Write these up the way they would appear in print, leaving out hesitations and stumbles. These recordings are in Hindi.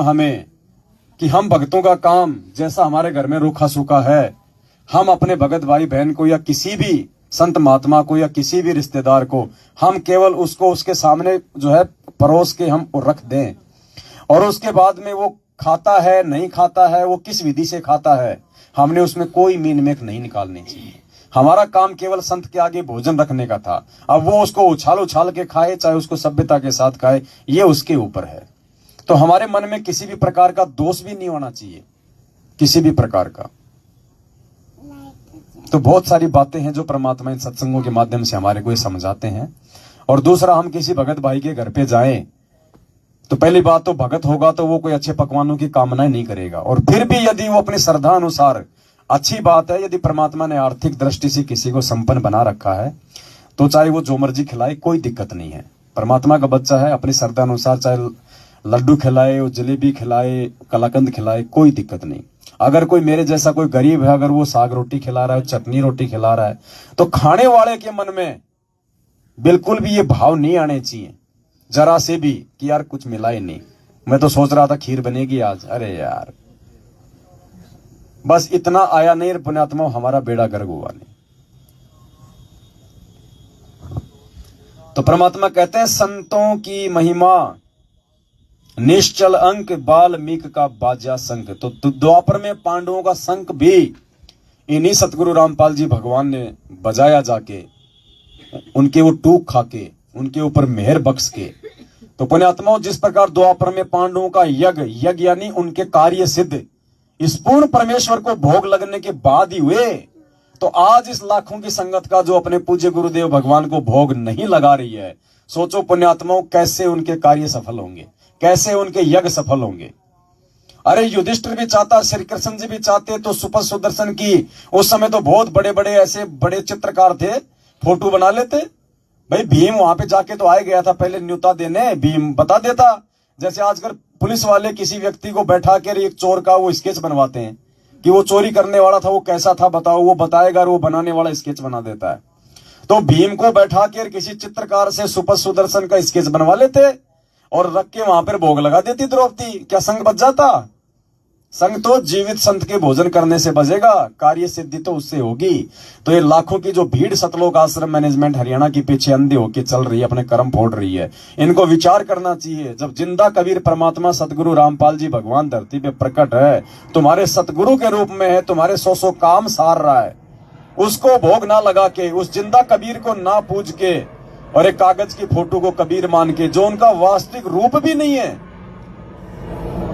हमें कि हम भक्तों का काम जैसा हमारे घर में रूखा सूखा है, हम अपने भगत भाई बहन को या किसी भी संत महात्मा को या किसी भी रिश्तेदार को हम केवल उसको उसके सामने जो है परोस के हम रख दें, और उसके बाद में वो खाता है नहीं खाता है, वो किस विधि से खाता है, हमने उसमें कोई मीन मेक नहीं निकालनी चाहिए। हमारा काम केवल संत के आगे भोजन रखने का था। अब वो उसको उछाल उछाल के खाए, चाहे उसको सभ्यता के साथ खाए, ये उसके ऊपर है। तो हमारे मन में किसी भी प्रकार का दोष भी नहीं होना चाहिए, किसी भी प्रकार का। तो बहुत सारी बातें हैं जो परमात्मा इन सत्संगों के माध्यम से हमारे को ये समझाते हैं। और दूसरा, हम किसी भगत भाई के घर पे जाएं तो पहली बात तो भगत होगा तो वो कोई अच्छे पकवानों की कामनाएं नहीं करेगा, और फिर भी यदि वो अपनी श्रद्धा अनुसार, अच्छी बात है यदि परमात्मा ने आर्थिक दृष्टि से किसी को संपन्न बना रखा है तो चाहे वो जो मर्जी खिलाए, कोई दिक्कत नहीं है। परमात्मा का बच्चा है, अपनी श्रद्धा अनुसार चाहे लड्डू खिलाए, वो जलेबी खिलाए, कलाकंद खिलाए, कोई दिक्कत नहीं। अगर कोई मेरे जैसा कोई गरीब है, अगर वो साग रोटी खिला रहा है, चटनी रोटी खिला रहा है, तो खाने वाले के मन में बिल्कुल भी ये भाव नहीं आने चाहिए जरा से भी कि यार कुछ मिला ही नहीं, मैं तो सोच रहा था खीर बनेगी आज, अरे यार बस इतना आया नहीं, पुण्यात्मा हमारा बेड़ा गर्क हुआ नहीं। तो परमात्मा कहते हैं संतों की महिमा निश्चल अंक, बाल्मीकि का बाजा शंख। तो द्वापर में पांडवों का शंख भी इन्हीं सतगुरु रामपाल जी भगवान ने बजाया, जाके उनके वो टूक खाके, उनके ऊपर मेहर बख्श के। तो पुण्यात्माओं, जिस प्रकार द्वापर में पांडवों का यज्ञ यानी उनके कार्य सिद्ध इस पूर्ण परमेश्वर को भोग लगने के बाद ही हुए, तो आज इस लाखों की संगत का जो अपने पूज्य गुरुदेव भगवान को भोग नहीं लगा रही है, सोचो पुण्यात्माओं कैसे उनके कार्य सफल होंगे, कैसे उनके यज्ञ सफल होंगे। अरे युधिष्ठिर भी चाहता, श्री कृष्ण जी भी चाहते तो सुपर सुदर्शन की, उस समय तो बहुत बड़े बड़े ऐसे बड़े चित्रकार थे, फोटो बना लेते। भाई भीम वहां पे जाके तो आए गया था पहले न्योता देने, भीम बता देता। जैसे आजकल पुलिस वाले किसी व्यक्ति को बैठा कर एक चोर का वो स्केच बनवाते हैं कि वो चोरी करने वाला था, वो कैसा था बताओ, वो बताएगा और वो बनाने वाला स्केच बना देता है। तो भीम को बैठा कर किसी चित्रकार से सुपर सुदर्शन का स्केच बनवा लेते और रख के वहां पर भोग लगा देती द्रौपदी। क्या संग बच जाता? संग तो जीवित संत के भोजन करने से बजेगा, कार्य सिद्धि तो उससे होगी। तो ये लाखों की जो भीड़ सतलोक आश्रम मैनेजमेंट हरियाणा के पीछे अंधे होके चल रही है, अपने कर्म फोड़ रही है, इनको विचार करना चाहिए। जब जिंदा कबीर परमात्मा सतगुरु रामपाल जी भगवान धरती पे प्रकट है, तुम्हारे सतगुरु के रूप में है, तुम्हारे 100 काम सार रहा है, उसको भोग ना लगा के, उस जिंदा कबीर को ना पूज के और एक कागज की फोटो को कबीर मान के, जो उनका वास्तविक रूप भी नहीं है।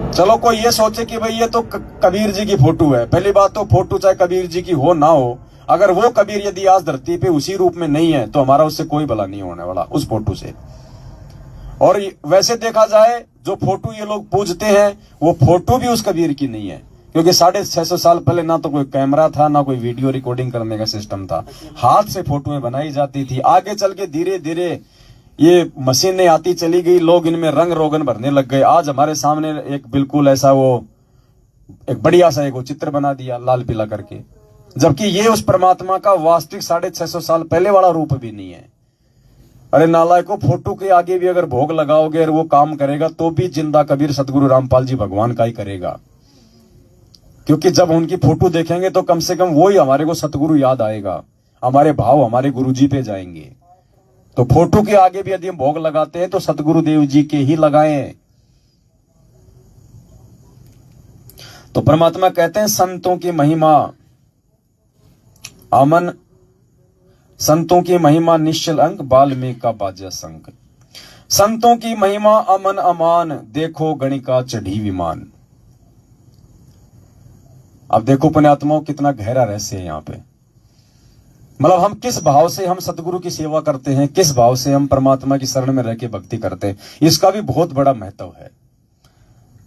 चलो कोई ये सोचे कि भाई ये तो कबीर जी की फोटो है, पहली बात तो फोटो चाहे कबीर जी की हो ना हो, अगर वो कबीर यदि आज धरती पे उसी रूप में नहीं है तो हमारा उससे कोई भला नहीं होने वाला उस फोटो से। और वैसे देखा जाए जो फोटो ये लोग पूजते हैं वो फोटो भी उस कबीर की नहीं है, क्योंकि 650 साल पहले ना तो कोई कैमरा था, ना कोई वीडियो रिकॉर्डिंग करने का सिस्टम था, हाथ से फोटोएं बनाई जाती थी। आगे चल के धीरे धीरे ये मशीनें आती चली गई, लोग इनमें रंग रोगन भरने लग गए। आज हमारे सामने एक बिल्कुल ऐसा वो एक बढ़िया सा एक वो चित्र बना दिया लाल पीला करके, जबकि ये उस परमात्मा का वास्तविक 650 साल पहले वाला रूप भी नहीं है। अरे नालायको, फोटो के आगे भी अगर भोग लगाओगे और वो काम करेगा तो भी जिंदा कबीर सतगुरु रामपाल जी भगवान का ही करेगा, क्योंकि जब उनकी फोटो देखेंगे तो कम से कम वो ही हमारे को सतगुरु याद आएगा, हमारे भाव हमारे गुरु जी पे जाएंगे। तो फोटो के आगे भी यदि हम भोग लगाते हैं तो सतगुरु देव जी के ही लगाएं। तो परमात्मा कहते हैं संतों की महिमा अमन, संतों की महिमा निश्चल अंक, बाल्मीकि का बाजा शंख। संतों की महिमा अमन अमान, देखो गणिका चढ़ी विमान। अब देखो पुण्यात्माओं कितना गहरा रहस्य है यहाँ पे। मतलब हम किस भाव से हम सतगुरु की सेवा करते हैं, किस भाव से हम परमात्मा की शरण में रह के भक्ति करते हैं, इसका भी बहुत बड़ा महत्व है।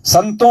संतों